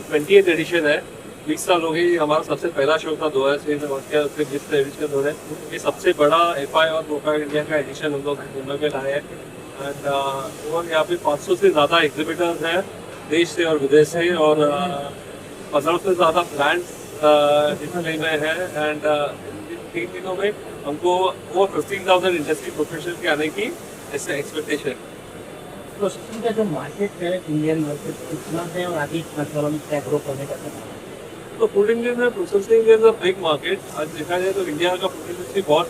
20th addition है। 20 साल हो गई। हमारा सबसे पहला शो था 2006 में, उसके 20 एडिशन हो रहे हैं। ये सबसे बड़ा एफआई और मोका इंडिया का एडिशन हम लोग मुंबई में लाए हैं। एंड और यहाँ पे 500 से ज़्यादा एग्जिबिटर्स हैं देश से और विदेश से, और 15 से ज़्यादा ब्रांड्स डिस्प्ले में है। एंड इन 3 दिनों में हमको वो 15,000 इंडस्ट्री प्रोफेशनल के आने की ऐसे एक्सपेक्टेशन। प्रोसेसिंग का जो मार्केट है, इंडियन मार्केट कितना है और आगे मतलब क्या ग्रो करने का है? तो फूड इंडिया में processing is a big market. आज देखा जाए तो इंडिया का फूड इंडस्ट्री बहुत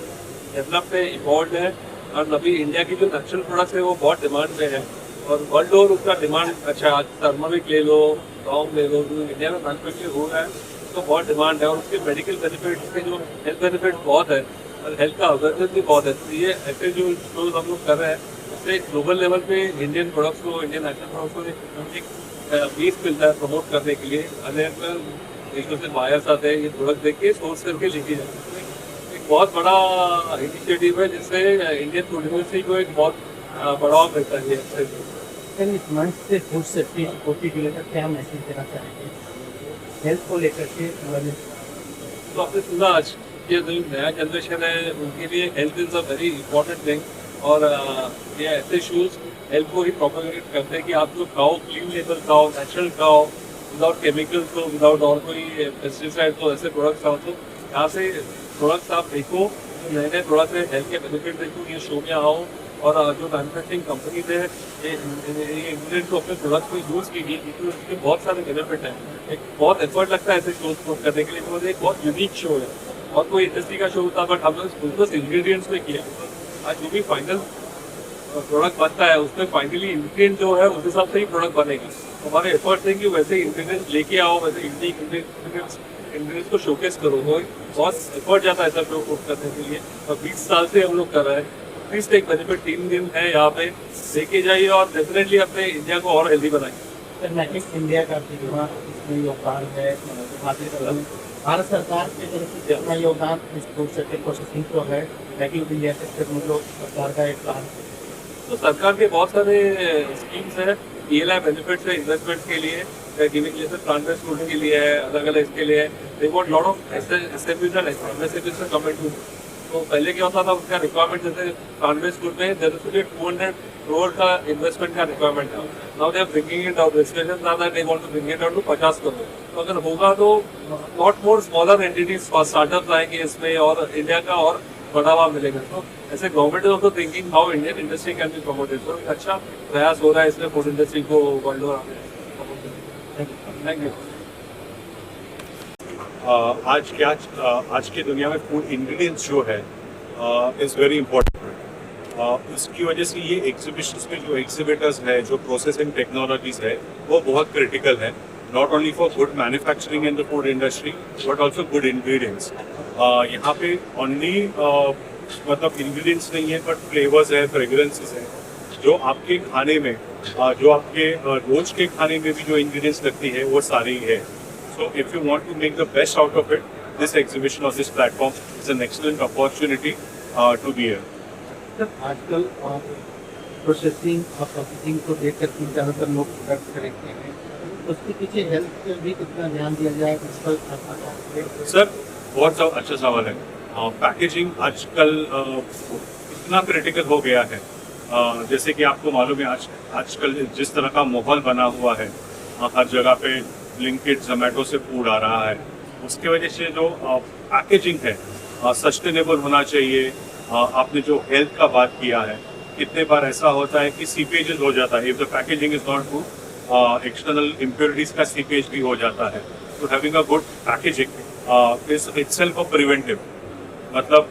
डेवलप्ड है, इवॉल्व है, और अभी इंडिया की जो नेचुरल प्रोडक्ट्स है वो बहुत डिमांड में है, और वर्ल्ड ओवर उसका डिमांड अच्छा। आज टर्मरिक ले लो, लौंग ले लो, जो इंडिया में मैनुफैक्चर हो रहा है उसको बहुत डिमांड है, और उसके मेडिकल बेनिफिट, उसके जो हेल्थ बेनिफिट बहुत है, और हेल्थ का अवेयरनेस भी बहुत है। तो ये ऐसे जो शोज हम लोग कर रहे हैं उससे ग्लोबल लेवल पे इंडियन प्रोडक्ट्स को, इंडियन नेशनल प्रोडक्ट्स को एक बेस मिलता है प्रमोट करने के लिए। अनेक देशों से बायर्स आते हैं, ये प्रोडक्ट देख के सोर्स करके लेके जाते हैं। एक बहुत बड़ा इनिशिएटिव है जिससे इंडियन फूड इंडस्ट्री को एक बहुत बढ़ावा मिलता है। इस मंच से फूड सेफ्टी सपोर्टी को लेकर क्या मैसेज देना चाहेंगे, हेल्थ को लेकर के? तो आपने सुना आज ये जो नया जनरेशन है उनके लिए health is a very important thing, और ये ऐसे शूज़ हेल्थ को ही प्रोपेगेट करते हैं कि आप जो खाओ क्लीन लेबल खाओ, नेचुरल खाओ, विदाउट केमिकल्स हो, विदाउट और कोई पेस्टिसाइड, तो ऐसे प्रोडक्ट्स आओ। तो यहाँ से प्रोडक्ट्स आप देखो, नए नए प्रोडक्ट है, हेल्थ के बेनिफिट देखो, ये शो में आओ, और जो मैन्युफैक्चरिंग कंपनीज है ये इंग्रेडिएंट को अपने प्रोडक्ट को यूज़ कीजिए, क्योंकि उसके बहुत सारे बेनिफिट हैं। एक बहुत एफर्ट लगता है ऐसे शोज पोस्ट करने के लिए, तो एक बहुत यूनिक शो है, और कोई इंडस्ट्री का शो होता, बट हम लोग बस इंग्रेडिएंट्स में किया। आज जो भी फाइनल प्रोडक्ट बनता है उसमें फाइनली इंग्रेडिएंट जो है उस हिसाब से ही प्रोडक्ट बनेगा। हमारे एफर्ट्स हैं कि वैसे इंग्रेडिएंट्स लेके आओ, वैसे यूनिक इंग्रेडिएंट्स को शोकेस करो। वो बहुत एफर्ट जाता है ऐसा शो पोस्ट करने के लिए, और 20 साल से हम लोग कर रहे हैं। प्लीज टेक बेनिफिट, 3 दिन है यहाँ पे, लेके जाइए और डेफिनेटली अपने इंडिया को और हेल्दी बनाइए। मेक इन इंडिया का भी इसमें योगदान है, भारत सरकार की तरफ से अपना योगदान इस फूड सेफ्टी प्रोसेसिंग को है, मेक इन इंडिया से मतलब सरकार का एक प्लान है। तो सरकार के बहुत सारे स्कीम्स हैं, PLI बेनिफिट्स है इन्वेस्टमेंट के लिए, गिविंग जैसे प्लांट बेस्ड फूड के लिए है, अलग अलग इसके लिए है। They want lot of established commitment. तो पहले क्या होता था, उसका रिक्वायरमेंट जैसे प्लांट बेस्ड फूड में 200 करोड़ का इन्वेस्टमेंट का रिक्वायरमेंट था। Now they are bringing it down, discussions are that they want to bring it down to 50 crore. तो अगर होगा तो not more smaller entities startup आएंगे इसमें, और इंडिया का और बढ़ावा मिलेगा। तो ऐसे government is also thinking how Indian industry can be promoted. तो अच्छा प्रयास हो रहा है इसमें फूड इंडस्ट्री को वर्ल्ड ओवर आगे। Thank you. आज की दुनिया में फूड इंग्रेडिएंट्स जो है इज़ वेरी इम्पोर्टेंट। उसकी वजह से ये एग्जीबिशंस में जो एग्जिबिटर्स है, जो प्रोसेसिंग टेक्नोलॉजीज है, वो बहुत क्रिटिकल है, not only for good manufacturing in the food industry but also good ingredients. यहाँ पे ओनली मतलब इंग्रेडिएंट्स नहीं है, बट फ्लेवर्स है, फ्रेग्रेंसेस है, जो आपके खाने में जो आपके रोज के खाने में भी जो इंग्रेडिएंट्स लगती है वो सारी ही है। So if you want to make the best out of it, this exhibition और this platform is an excellent opportunity to be here. Sir, आजकल प्रोसेसिंग और प्रोसेसिंग को देख कर ज़्यादातर लोग प्रोडक्ट खरीदते हैं, उसके पीछे हेल्थ पे भी कितना ध्यान दिया जाए इस पर? सर, बहुत अच्छा सवाल है। पैकेजिंग आजकल इतना क्रिटिकल हो गया है, जैसे कि आपको मालूम है आजकल जिस तरह का माहौल बना हुआ है, हर जगह पे ब्लिंकिट, जोमेटो से फूड आ रहा है, उसकी वजह से जो पैकेजिंग है सस्टेनेबल होना चाहिए। आपने जो हेल्थ का बात किया है, कितने बार ऐसा होता है कि सीपेजेस हो जाता है, if the packaging is not good, external impurities का सीपेज भी हो जाता है। तो having a good packaging is itself a preventive, मतलब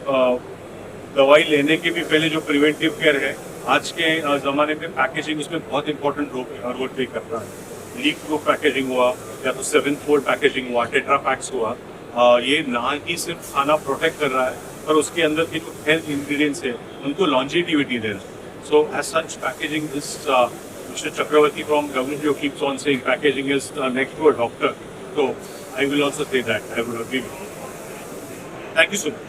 दवाई लेने के भी पहले जो प्रिवेंटिव केयर है, आज के ज़माने में पैकेजिंग उसमें बहुत इंपॉर्टेंट रोल प्ले करता है। लीक प्रूफ पैकेजिंग हुआ, या तो 7-fold पैकेजिंग हुआ, टेट्रा पैक्स हुआ, ये ना ही सिर्फ खाना प्रोटेक्ट कर रहा है, पर उसके अंदर की जो हेल्थ इंग्रेडिएंट्स है उनको लॉन्जिविटी दे रहा है। So as such packaging is, mister Chakravarti from WTO keeps on saying packaging is next to a doctor. So I will also say that. I would agree with you. Thank you so much.